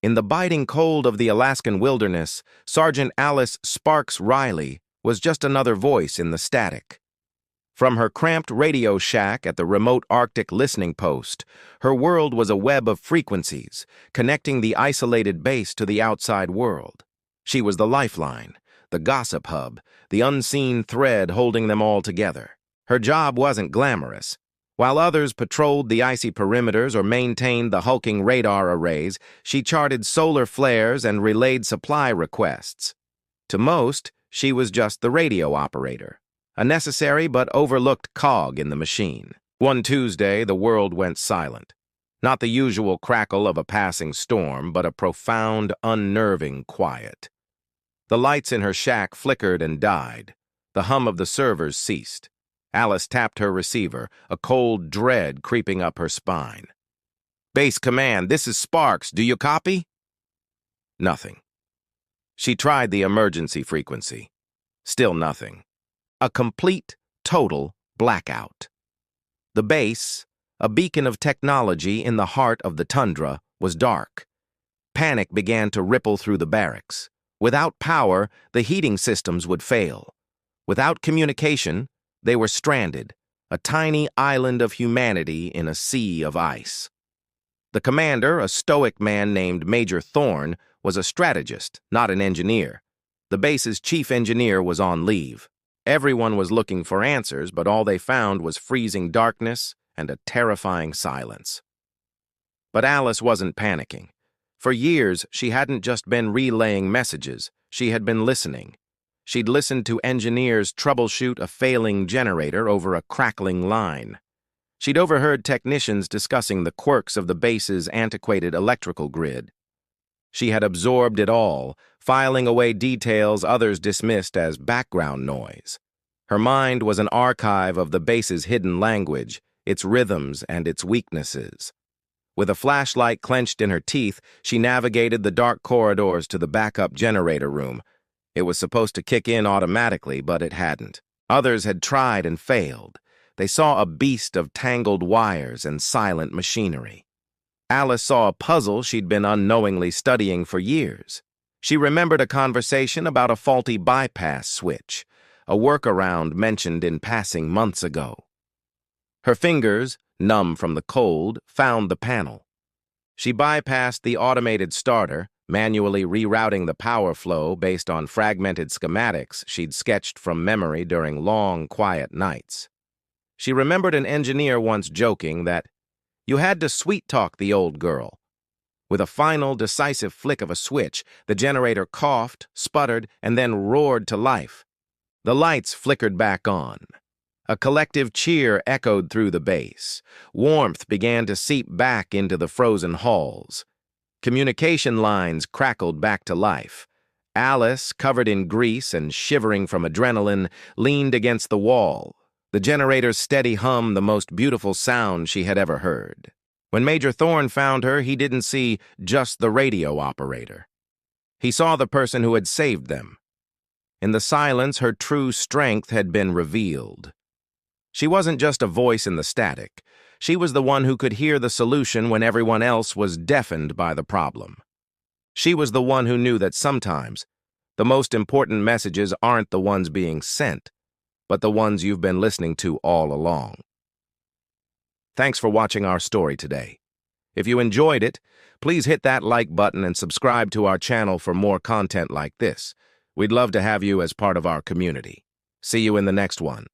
In the biting cold of the Alaskan wilderness, Sergeant Alice Sparks Riley was just another voice in the static. From her cramped radio shack at the remote Arctic listening post, her world was a web of frequencies, connecting the isolated base to the outside world. She was the lifeline, the gossip hub, the unseen thread holding them all together. Her job wasn't glamorous. While others patrolled the icy perimeters or maintained the hulking radar arrays, she charted solar flares and relayed supply requests. To most, she was just the radio operator, a necessary but overlooked cog in the machine. One Tuesday, the world went silent. Not the usual crackle of a passing storm, but a profound, unnerving quiet. The lights in her shack flickered and died. The hum of the servers ceased. Alice tapped her receiver, a cold dread creeping up her spine. "Base Command, this is Sparks. Do you copy?" Nothing. She tried the emergency frequency. Still nothing. A complete, total blackout. The base, a beacon of technology in the heart of the tundra, was dark. Panic began to ripple through the barracks. Without power, the heating systems would fail. Without communication, they were stranded, a tiny island of humanity in a sea of ice. The commander, a stoic man named Major Thorne, was a strategist, not an engineer. The base's chief engineer was on leave. Everyone was looking for answers, but all they found was freezing darkness and a terrifying silence. But Alice wasn't panicking. For years, she hadn't just been relaying messages, she had been listening. She'd listened to engineers troubleshoot a failing generator over a crackling line. She'd overheard technicians discussing the quirks of the base's antiquated electrical grid. She had absorbed it all, filing away details others dismissed as background noise. Her mind was an archive of the base's hidden language, its rhythms and its weaknesses. With a flashlight clenched in her teeth, she navigated the dark corridors to the backup generator room. It was supposed to kick in automatically, but it hadn't. Others had tried and failed. They saw a beast of tangled wires and silent machinery. Alice saw a puzzle she'd been unknowingly studying for years. She remembered a conversation about a faulty bypass switch, a workaround mentioned in passing months ago. Her fingers, numb from the cold, found the panel. She bypassed the automated starter, manually rerouting the power flow based on fragmented schematics she'd sketched from memory during long, quiet nights. She remembered an engineer once joking that you had to sweet-talk the old girl. With a final, decisive flick of a switch, the generator coughed, sputtered, and then roared to life. The lights flickered back on. A collective cheer echoed through the base. Warmth began to seep back into the frozen halls. Communication lines crackled back to life. Alice, covered in grease and shivering from adrenaline, leaned against the wall, the generator's steady hum the most beautiful sound she had ever heard. When Major Thorne found her, he didn't see just the radio operator. He saw the person who had saved them. In the silence, her true strength had been revealed. She wasn't just a voice in the static. She was the one who could hear the solution when everyone else was deafened by the problem. She was the one who knew that sometimes the most important messages aren't the ones being sent, but the ones you've been listening to all along. Thanks for watching our story today. If you enjoyed it, please hit that like button and subscribe to our channel for more content like this. We'd love to have you as part of our community. See you in the next one.